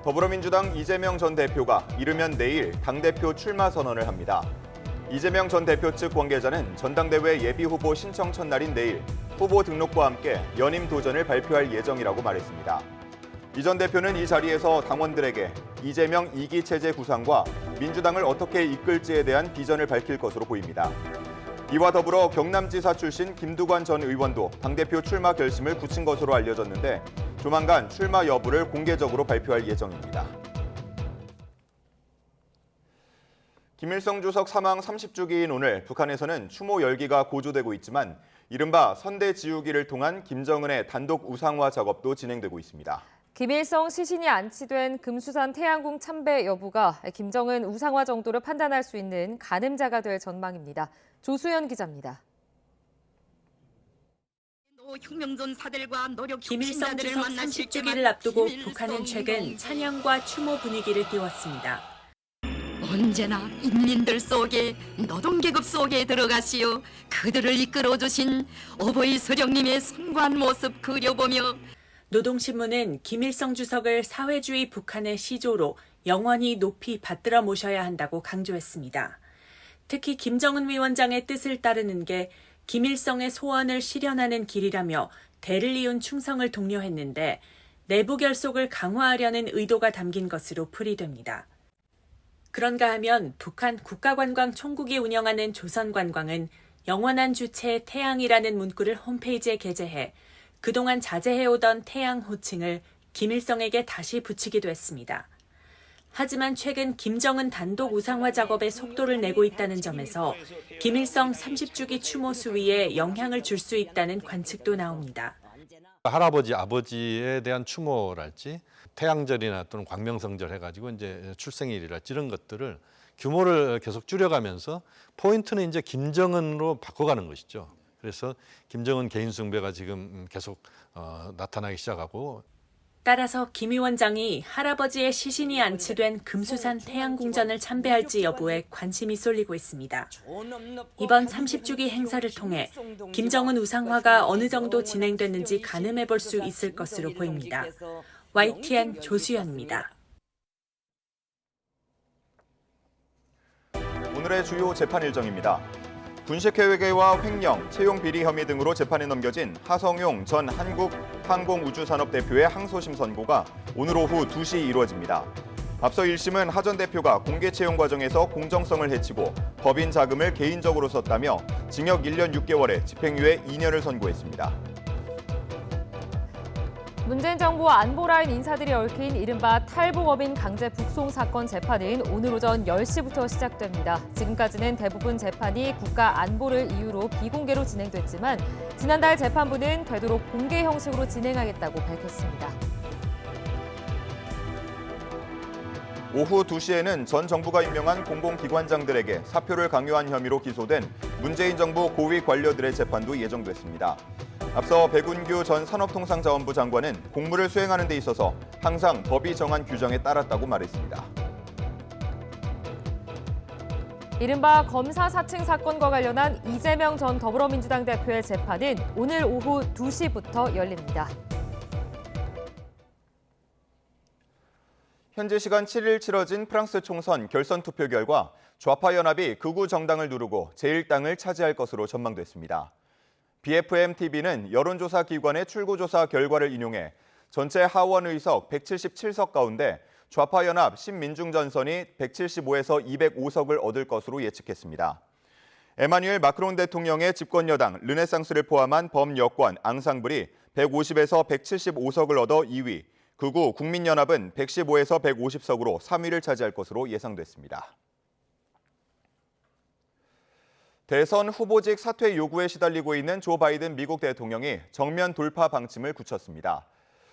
더불어민주당 이재명 전 대표가 이르면 내일 당대표 출마 선언을 합니다. 이재명 전 대표 측 관계자는 전당대회 예비후보 신청 첫날인 내일 후보 등록과 함께 연임 도전을 발표할 예정이라고 말했습니다. 이 전 대표는 이 자리에서 당원들에게 이재명 2기 체제 구상과 민주당을 어떻게 이끌지에 대한 비전을 밝힐 것으로 보입니다. 이와 더불어 경남지사 출신 김두관 전 의원도 당대표 출마 결심을 굳힌 것으로 알려졌는데 조만간 출마 여부를 공개적으로 발표할 예정입니다. 김일성 주석 사망 30주기인 오늘 북한에서는 추모 열기가 고조되고 있지만 이른바 선대지우기를 통한 김정은의 단독 우상화 작업도 진행되고 있습니다.
김일성 시신이 안치된 금수산 태양궁 참배 여부가 김정은 우상화 정도를 판단할 수 있는 가늠자가 될 전망입니다. 조수연 기자입니다.
김일성 주석 30주기를 앞두고 북한은 최근 찬양과 추모 분위기를 띄웠습니다.
언제나 인민들 속에 노동계급 속에 들어가시어 그들을 이끌어주신 어버이 서령님의 숭고한 모습 그려보며
노동신문은 김일성 주석을 사회주의 북한의 시조로 영원히 높이 받들어 모셔야 한다고 강조했습니다. 특히 김정은 위원장의 뜻을 따르는 게 김일성의 소원을 실현하는 길이라며 대를 이은 충성을 독려했는데 내부 결속을 강화하려는 의도가 담긴 것으로 풀이됩니다. 그런가 하면 북한 국가관광총국이 운영하는 조선관광은 영원한 주체 태양이라는 문구를 홈페이지에 게재해 그동안 자제해오던 태양 호칭을 김일성에게 다시 붙이기도 했습니다. 하지만 최근 김정은 단독 우상화 작업에 속도를 내고 있다는 점에서 김일성 30주기 추모 수위에 영향을 줄 수 있다는 관측도 나옵니다.
할아버지, 아버지에 대한 추모랄지 태양절이나 또는 광명성절 해가지고 이제 출생일이랄지 이런 것들을 규모를 계속 줄여가면서 포인트는 이제 김정은으로 바꿔가는 것이죠. 그래서 김정은 개인 숭배가 지금 계속 나타나기 시작하고
따라서 김 위원장이 할아버지의 시신이 안치된 금수산 태양궁전을 참배할지 여부에 관심이 쏠리고 있습니다. 이번 30주기 행사를 통해 김정은 우상화가 어느 정도 진행됐는지 가늠해 볼 수 있을 것으로 보입니다. YTN 조수연입니다.
오늘의 주요 재판 일정입니다. 군식회계와 횡령, 채용 비리 혐의 등으로 재판에 넘겨진 하성용 전 한국항공우주산업 대표의 항소심 선고가 오늘 오후 2시 이루어집니다. 앞서 1심은 하 전 대표가 공개 채용 과정에서 공정성을 해치고 법인 자금을 개인적으로 썼다며 징역 1년 6개월에 집행유예 2년을 선고했습니다.
문재인 정부 안보라인 인사들이 얽힌 이른바 탈북어민 강제 북송 사건 재판은 오늘 오전 10시부터 시작됩니다. 지금까지는 대부분 재판이 국가 안보를 이유로 비공개로 진행됐지만 지난달 재판부는 되도록 공개 형식으로 진행하겠다고 밝혔습니다.
오후 2시에는 전 정부가 임명한 공공기관장들에게 사표를 강요한 혐의로 기소된 문재인 정부 고위 관료들의 재판도 예정됐습니다. 앞서 백운규 전 산업통상자원부 장관은 공무를 수행하는 데 있어서 항상 법이 정한 규정에 따랐다고 말했습니다.
이른바 검사 사칭 사건과 관련한 이재명 전 더불어민주당 대표의 재판은 오늘 오후 2시부터 열립니다.
현지 시간 7일 치러진 프랑스 총선 결선 투표 결과 좌파 연합이 극우 정당을 누르고 제1당을 차지할 것으로 전망됐습니다. BFM-TV는 여론조사 기관의 출구조사 결과를 인용해 전체 하원 의석 177석 가운데 좌파 연합 신민중전선이 175에서 205석을 얻을 것으로 예측했습니다. 에마뉴엘 마크롱 대통령의 집권여당 르네상스를 포함한 범여권 앙상블이 150에서 175석을 얻어 2위, 극우 국민연합은 115에서 150석으로 3위를 차지할 것으로 예상됐습니다. 대선 후보직 사퇴 요구에 시달리고 있는 조 바이든 미국 대통령이 정면 돌파 방침을 굳혔습니다.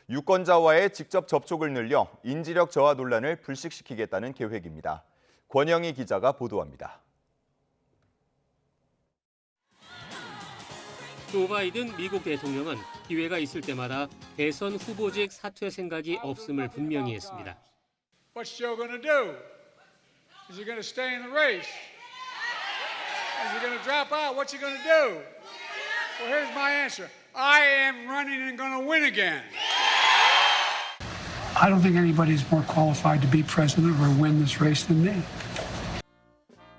유권자와의 직접 접촉을 늘려 인지력 저하 논란을 불식시키겠다는 계획입니다. 권영희 기자가 보도합니다.
조 바이든 미국 대통령은 기회가 있을 때마다 대선 후보직 사퇴 생각이 없음을 분명히 했습니다.
What's Joe going to do? Is he going to stay in the race? Is he going to drop out? What's he going to do? Well, here's my answer. I am running and going to win again.
I don't think anybody's more qualified to be president or win this race than me.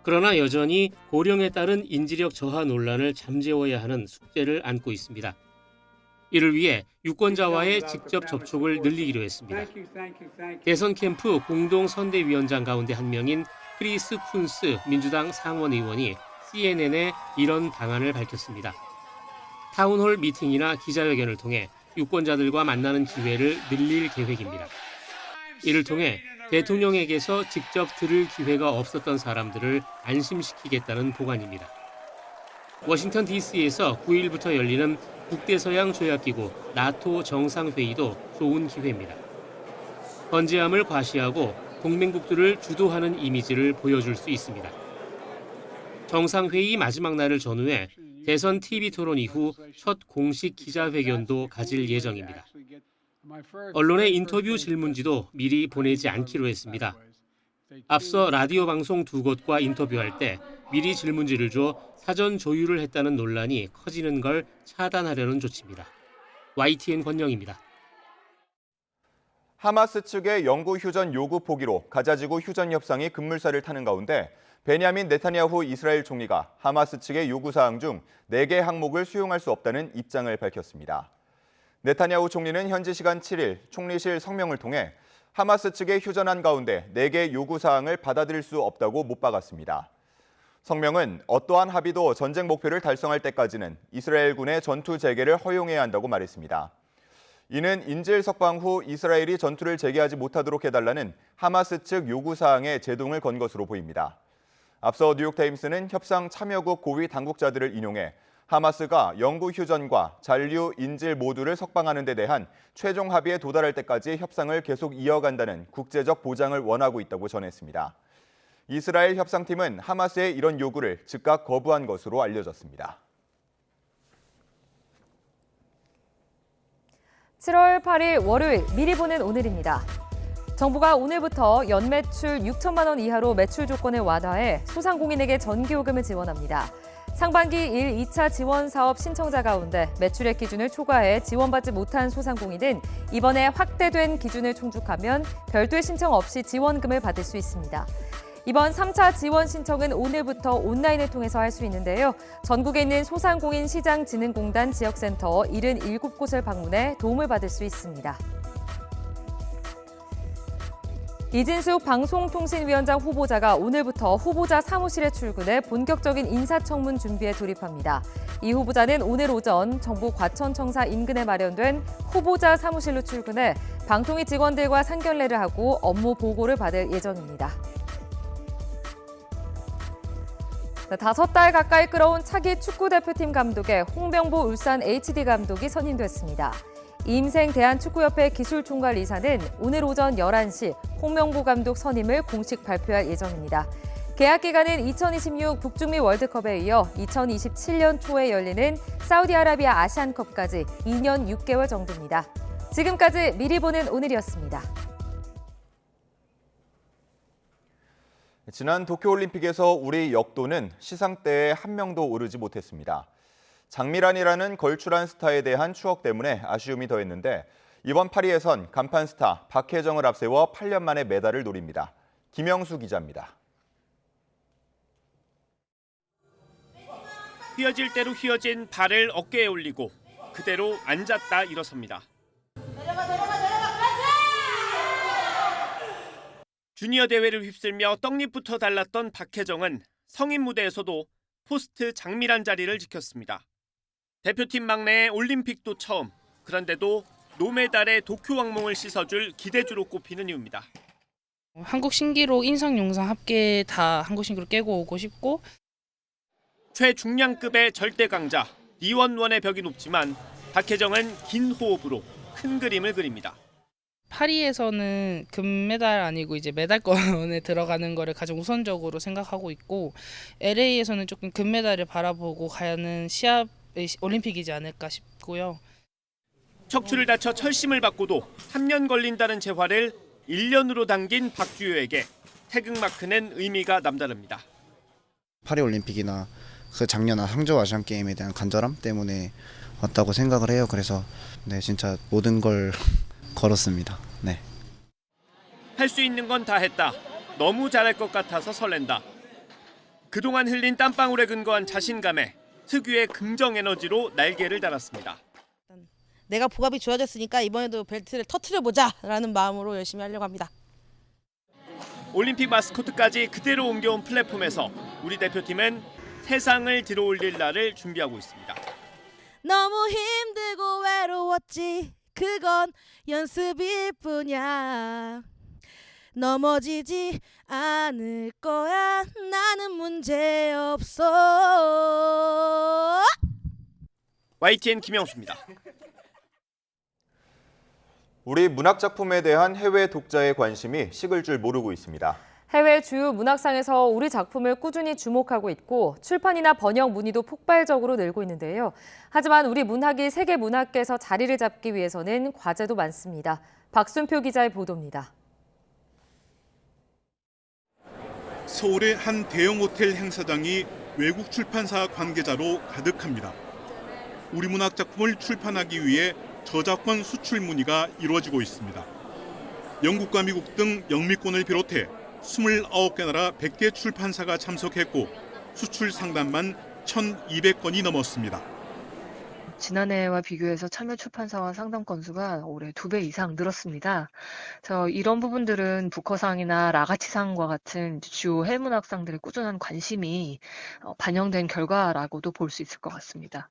그러나 여전히 고령에 따른 인지력 저하 논란을 잠재워야 하는 숙제를 안고 있습니다. 이를 위해 유권자와의 직접 접촉을 늘리기로 했습니다. 대선 캠프 공동선대위원장 가운데 한 명인 크리스 쿤스 민주당 상원 의원이 CNN에 이런 방안을 밝혔습니다. 타운홀 미팅이나 기자회견을 통해 유권자들과 만나는 기회를 늘릴 계획입니다. 이를 통해 대통령에게서 직접 들을 기회가 없었던 사람들을 안심시키겠다는 보관입니다. 워싱턴 DC에서 9일부터 열리는 북대서양 조약기구 나토 정상회의도 좋은 기회입니다. 번제함을 과시하고 동맹국들을 주도하는 이미지를 보여줄 수 있습니다. 정상회의 마지막 날을 전후해 대선 TV 토론 이후 첫 공식 기자회견도 가질 예정입니다. 언론의 인터뷰 질문지도 미리 보내지 않기로 했습니다. 앞서 라디오 방송 2곳과 인터뷰할 때 미리 질문지를 줘 사전 조율을 했다는 논란이 커지는 걸 차단하려는 조치입니다. YTN 권영입니다.
하마스 측의 영구 휴전 요구 포기로 가자지구 휴전 협상이 급물살을 타는 가운데 베냐민 네타냐후 이스라엘 총리가 하마스 측의 요구사항 중 4개 항목을 수용할 수 없다는 입장을 밝혔습니다. 네타냐후 총리는 현지 시간 7일 총리실 성명을 통해 하마스 측의 휴전안 가운데 4개 요구사항을 받아들일 수 없다고 못 박았습니다. 성명은 어떠한 합의도 전쟁 목표를 달성할 때까지는 이스라엘군의 전투 재개를 허용해야 한다고 말했습니다. 이는 인질 석방 후 이스라엘이 전투를 재개하지 못하도록 해달라는 하마스 측 요구사항에 제동을 건 것으로 보입니다. 앞서 뉴욕타임스는 협상 참여국 고위 당국자들을 인용해 하마스가 영구 휴전과 잔류 인질 모두를 석방하는 데 대한 최종 합의에 도달할 때까지 협상을 계속 이어간다는 국제적 보장을 원하고 있다고 전했습니다. 이스라엘 협상팀은 하마스의 이런 요구를 즉각 거부한 것으로 알려졌습니다.
7월 8일 월요일 미리 보는 오늘입니다. 정부가 오늘부터 연매출 6천만 원 이하로 매출 조건을 완화해 소상공인에게 전기요금을 지원합니다. 상반기 1, 2차 지원 사업 신청자 가운데 매출액 기준을 초과해 지원받지 못한 소상공인은 이번에 확대된 기준을 충족하면 별도의 신청 없이 지원금을 받을 수 있습니다. 이번 3차 지원 신청은 오늘부터 온라인을 통해서 할 수 있는데요. 전국에 있는 소상공인 시장진흥공단 지역센터 77곳을 방문해 도움을 받을 수 있습니다. 이진숙 방송통신위원장 후보자가 오늘부터 후보자 사무실에 출근해 본격적인 인사청문 준비에 돌입합니다. 이 후보자는 오늘 오전 정부 과천청사 인근에 마련된 후보자 사무실로 출근해 방통위 직원들과 상견례를 하고 업무 보고를 받을 예정입니다. 5달 가까이 끌어온 차기 축구대표팀 감독에 홍명보 울산 HD 감독이 선임됐습니다. 이임생 대한축구협회 기술총괄 이사는 오늘 오전 11시 홍명보 감독 선임을 공식 발표할 예정입니다. 계약 기간은 2026 북중미 월드컵에 이어 2027년 초에 열리는 사우디아라비아 아시안컵까지 2년 6개월 정도입니다. 지금까지 미리 보는 오늘이었습니다.
지난 도쿄올림픽에서 우리 역도는 시상대에 한 명도 오르지 못했습니다. 장미란이라는 걸출한 스타에 대한 추억 때문에 아쉬움이 더했는데 이번 파리에선 간판 스타 박혜정을 앞세워 8년 만에 메달을 노립니다. 김영수 기자입니다.
휘어질 대로 휘어진 발을 어깨에 올리고 그대로 앉았다 일어섭니다. 주니어 대회를 휩쓸며 떡잎부터 달랐던 박혜정은 성인 무대에서도 포스트 장미란 자리를 지켰습니다. 대표팀 막내의 올림픽도 처음, 그런데도 노메달의 도쿄 왕몽을 씻어줄 기대주로 꼽히는 이유입니다.
한국 신기록 인상 용상 합계 다 한국 신기록 깨고 오고 싶고
최중량급의 절대 강자 리원원의 벽이 높지만 박혜정은 긴 호흡으로 큰 그림을 그립니다.
파리에서는 금메달 아니고 이제 메달권에 들어가는 거를 가장 우선적으로 생각하고 있고 LA에서는 조금 금메달을 바라보고 가는 시합 올림픽이지 않을까 싶고요.
척추를 다쳐 철심을 받고도 3년 걸린다는 재활을 1년으로 당긴 박주효에게 태극마크는 의미가 남다릅니다.
파리올림픽이나 그 작년 항저우 아시안게임에 대한 간절함 때문에 왔다고 생각을 해요. 그래서 네, 진짜 모든 걸 걸었습니다. 네.
할 수 있는 건 다 했다. 너무 잘할 것 같아서 설렌다. 그동안 흘린 땀방울에 근거한 자신감에 특유의 긍정 에너지로 날개를 달았습니다.
내가 보갑이 좋아졌으니까 이번에도 벨트를 터트려보자라는 마음으로 열심히 하려고 합니다.
올림픽 마스코트까지 그대로 옮겨온 플랫폼에서 우리 대표팀은 세상을 들어올릴 날을 준비하고 있습니다.
너무 힘들고 외로웠지 그건 연습일 뿐이야. 넘어지지 않을 거야. 나는 문제 없어.
YTN 김영수입니다.
우리 문학작품에 대한 해외 독자의 관심이 식을 줄 모르고 있습니다.
해외 주요 문학상에서 우리 작품을 꾸준히 주목하고 있고 출판이나 번역 문의도 폭발적으로 늘고 있는데요. 하지만 우리 문학이 세계 문학계에서 자리를 잡기 위해서는 과제도 많습니다. 박순표 기자의 보도입니다.
서울의 한 대형 호텔 행사장이 외국 출판사 관계자로 가득합니다. 우리 문학 작품을 출판하기 위해 저작권 수출 문의가 이루어지고 있습니다. 영국과 미국 등 영미권을 비롯해 29개 나라 100개 출판사가 참석했고 수출 상담만 1,200건이 넘었습니다.
지난해와 비교해서 참여 출판사와 상담 건수가 올해 2배 이상 늘었습니다. 그래서 이런 부분들은 부커상이나 라가치상과 같은 주요 해문학상들의 꾸준한 관심이 반영된 결과라고도 볼 수 있을 것 같습니다.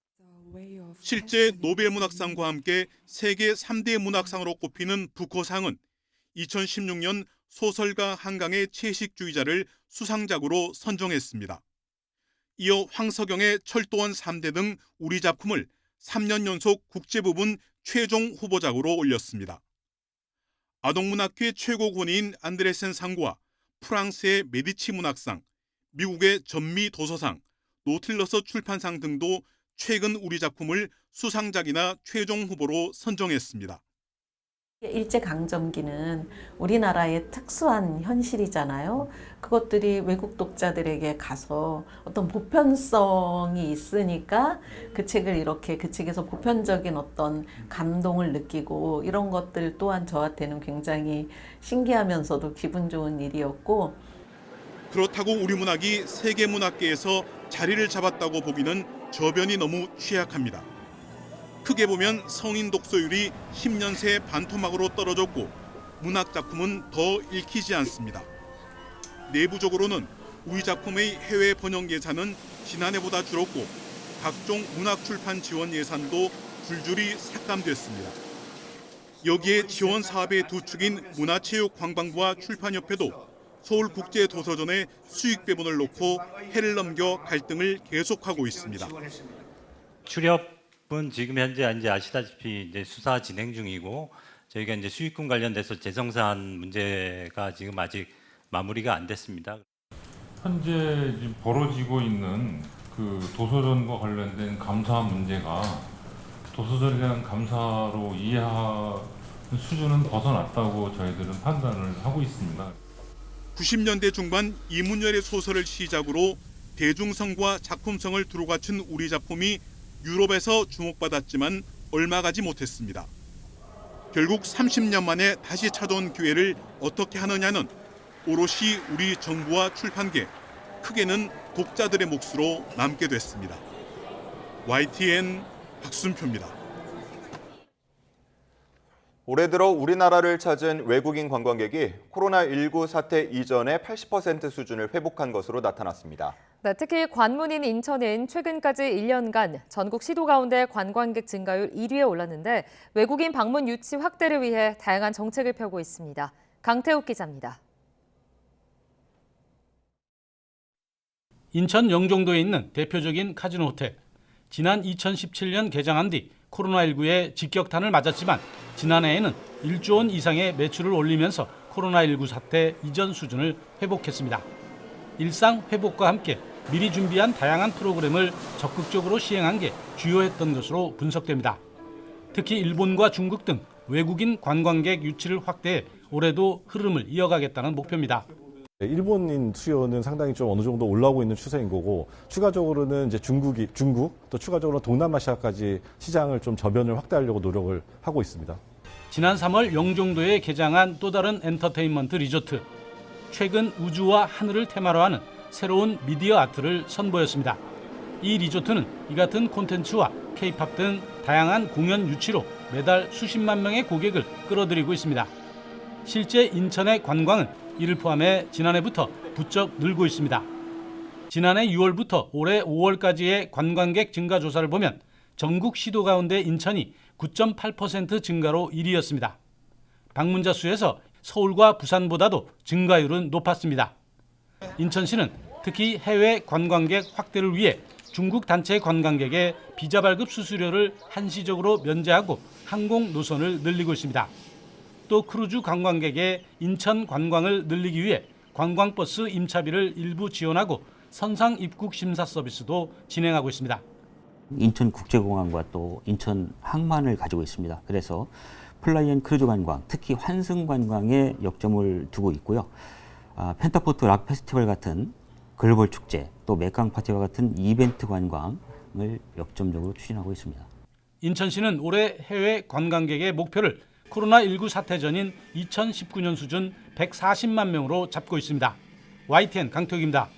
실제 노벨 문학상과 함께 세계 3대 문학상으로 꼽히는 부커상은 2016년 소설가 한강의 채식주의자를 수상작으로 선정했습니다. 이어 황석영의 철도원 3대 등 우리 작품을 3년 연속 국제부분 최종 후보작으로 올렸습니다. 아동문학회 최고권위인 안드레센 상과 프랑스의 메디치 문학상, 미국의 전미 도서상, 노틸러스 출판상 등도 최근 우리 작품을 수상작이나 최종 후보로 선정했습니다.
일제강점기는 우리나라의 특수한 현실이잖아요. 그것들이 외국 독자들에게 가서 어떤 보편성이 있으니까 그 책을 이렇게 그 책에서 보편적인 어떤 감동을 느끼고 이런 것들 또한 저한테는 굉장히 신기하면서도 기분 좋은 일이었고
그렇다고 우리 문학이 세계 문학계에서 자리를 잡았다고 보기는 저변이 너무 취약합니다. 크게 보면 성인 독서율이 10년 새 반토막으로 떨어졌고 문학 작품은 더 읽히지 않습니다. 내부적으로는 우리 작품의 해외 번역 예산은 지난해보다 줄었고 각종 문학 출판 지원 예산도 줄줄이 삭감됐습니다. 여기에 지원 사업의 두 축인 문화체육관광부와 출판협회도 서울국제도서전의 수익 배분을 놓고 해를 넘겨 갈등을 계속하고 있습니다.
출협은 지금 현재 이제 아시다시피 이제 수사 진행 중이고 저희가 이제 수익금 관련돼서 재정산 문제가 지금 아직 마무리가 안 됐습니다.
현재 지금 벌어지고 있는 그 도서전과 관련된 감사 문제가 도서전에 대한 감사로 이해하는 수준은 벗어났다고 저희들은 판단을 하고 있습니다.
90년대 중반 이문열의 소설을 시작으로 대중성과 작품성을 두루 갖춘 우리 작품이 유럽에서 주목받았지만 얼마 가지 못했습니다. 결국 30년 만에 다시 찾아온 기회를 어떻게 하느냐는 오롯이 우리 정부와 출판계, 크게는 독자들의 몫으로 남게 됐습니다. YTN 박순표입니다.
올해 들어 우리나라를 찾은 외국인 관광객이 코로나19 사태 이전의 80% 수준을 회복한 것으로 나타났습니다.
네, 특히 관문인 인천은 최근까지 1년간 전국 시도 가운데 관광객 증가율 1위에 올랐는데 외국인 방문 유치 확대를 위해 다양한 정책을 펴고 있습니다. 강태욱 기자입니다.
인천 영종도에 있는 대표적인 카지노 호텔. 지난 2017년 개장한 뒤 코로나19의 직격탄을 맞았지만 지난해에는 1조 원 이상의 매출을 올리면서 코로나19 사태 이전 수준을 회복했습니다. 일상 회복과 함께 미리 준비한 다양한 프로그램을 적극적으로 시행한 게 주요했던 것으로 분석됩니다. 특히 일본과 중국 등 외국인 관광객 유치를 확대해 올해도 흐름을 이어가겠다는 목표입니다.
일본인 수요는 상당히 좀 어느 정도 올라오고 있는 추세인 거고 추가적으로는 이제 중국 또 추가적으로 동남아시아까지 시장을 좀 저변을 확대하려고 노력을 하고 있습니다.
지난 3월 영종도에 개장한 또 다른 엔터테인먼트 리조트. 최근 우주와 하늘을 테마로 하는 새로운 미디어 아트를 선보였습니다. 이 리조트는 이 같은 콘텐츠와 K-팝 등 다양한 공연 유치로 매달 수십만 명의 고객을 끌어들이고 있습니다. 실제 인천의 관광은 이를 포함해 지난해부터 부쩍 늘고 있습니다. 지난해 6월부터 올해 5월까지의 관광객 증가 조사를 보면 전국 시도 가운데 인천이 9.8% 증가로 1위였습니다. 방문자 수에서 서울과 부산보다도 증가율은 높았습니다. 인천시는 특히 해외 관광객 확대를 위해 중국 단체 관광객의 비자 발급 수수료를 한시적으로 면제하고 항공 노선을 늘리고 있습니다. 또 크루즈 관광객의 인천 관광을 늘리기 위해 관광버스 임차비를 일부 지원하고 선상 입국 심사 서비스도 진행하고 있습니다.
인천국제공항과 또 인천 항만을 가지고 있습니다. 그래서 플라이앤 크루즈 관광, 특히 환승 관광에 역점을 두고 있고요. 펜타포트 락 페스티벌 같은 글로벌 축제, 또 맥강 파티와 같은 이벤트 관광을 역점적으로 추진하고 있습니다.
인천시는 올해 해외 관광객의 목표를 코로나19 사태 전인 2019년 수준 140만 명으로 잡고 있습니다. YTN 강태욱입니다.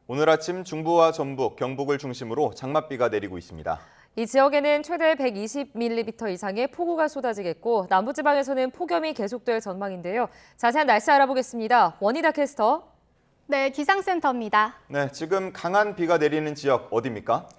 오늘 아침 중부와 전북, 경북을 중심으로 장맛비가 내리고 있습니다.
이 지역에는 최대 120mm 이상의 폭우가 쏟아지겠고 남부지방에서는 폭염이 계속될 전망인데요. 자세한 날씨 알아보겠습니다. 원희다 캐스터.
네, 기상센터입니다.
네, 지금 강한 비가 내리는 지역 어디입니까?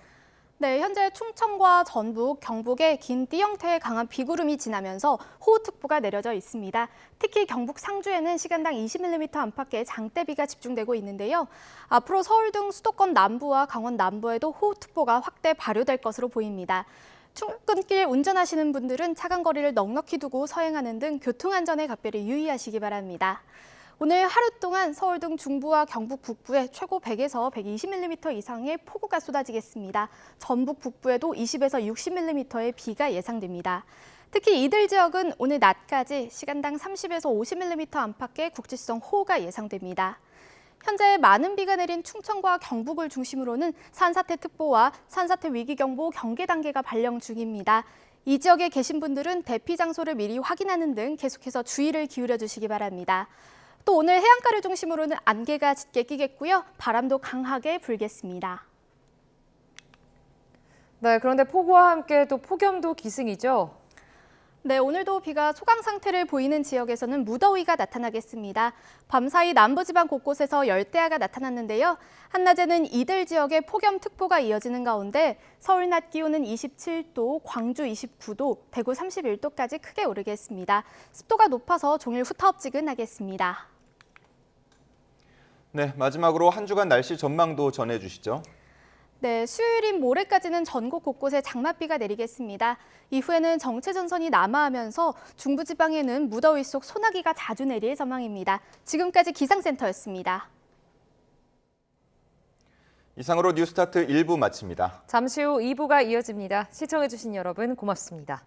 네, 현재 충청과 전북, 경북에 긴 띠 형태의 강한 비구름이 지나면서 호우특보가 내려져 있습니다. 특히 경북 상주에는 시간당 20mm 안팎의 장대비가 집중되고 있는데요. 앞으로 서울 등 수도권 남부와 강원 남부에도 호우특보가 확대 발효될 것으로 보입니다. 출근길 운전하시는 분들은 차간 거리를 넉넉히 두고 서행하는 등 교통안전에 각별히 유의하시기 바랍니다. 오늘 하루 동안 서울 등 중부와 경북 북부에 최고 100에서 120mm 이상의 폭우가 쏟아지겠습니다. 전북 북부에도 20에서 60mm의 비가 예상됩니다. 특히 이들 지역은 오늘 낮까지 시간당 30에서 50mm 안팎의 국지성 호우가 예상됩니다. 현재 많은 비가 내린 충청과 경북을 중심으로는 산사태특보와 산사태위기경보 경계 단계가 발령 중입니다. 이 지역에 계신 분들은 대피 장소를 미리 확인하는 등 계속해서 주의를 기울여 주시기 바랍니다. 또 오늘 해안가를 중심으로는 안개가 짙게 끼겠고요. 바람도 강하게 불겠습니다.
네, 그런데 폭우와 함께 또 폭염도 기승이죠.
네, 오늘도 비가 소강 상태를 보이는 지역에서는 무더위가 나타나겠습니다. 밤사이 남부지방 곳곳에서 열대야가 나타났는데요. 한낮에는 이들 지역에 폭염특보가 이어지는 가운데 서울 낮 기온은 27도, 광주 29도, 대구 31도까지 크게 오르겠습니다. 습도가 높아서 종일 후텁지근하겠습니다.
네, 마지막으로 한 주간 날씨 전망도 전해주시죠.
네, 수요일인 모레까지는 전국 곳곳에 장맛비가 내리겠습니다. 이후에는 정체전선이 남하하면서 중부지방에는 무더위 속 소나기가 자주 내릴 전망입니다. 지금까지 기상센터였습니다.
이상으로 뉴스타트 1부 마칩니다.
잠시 후 2부가 이어집니다. 시청해주신 여러분 고맙습니다.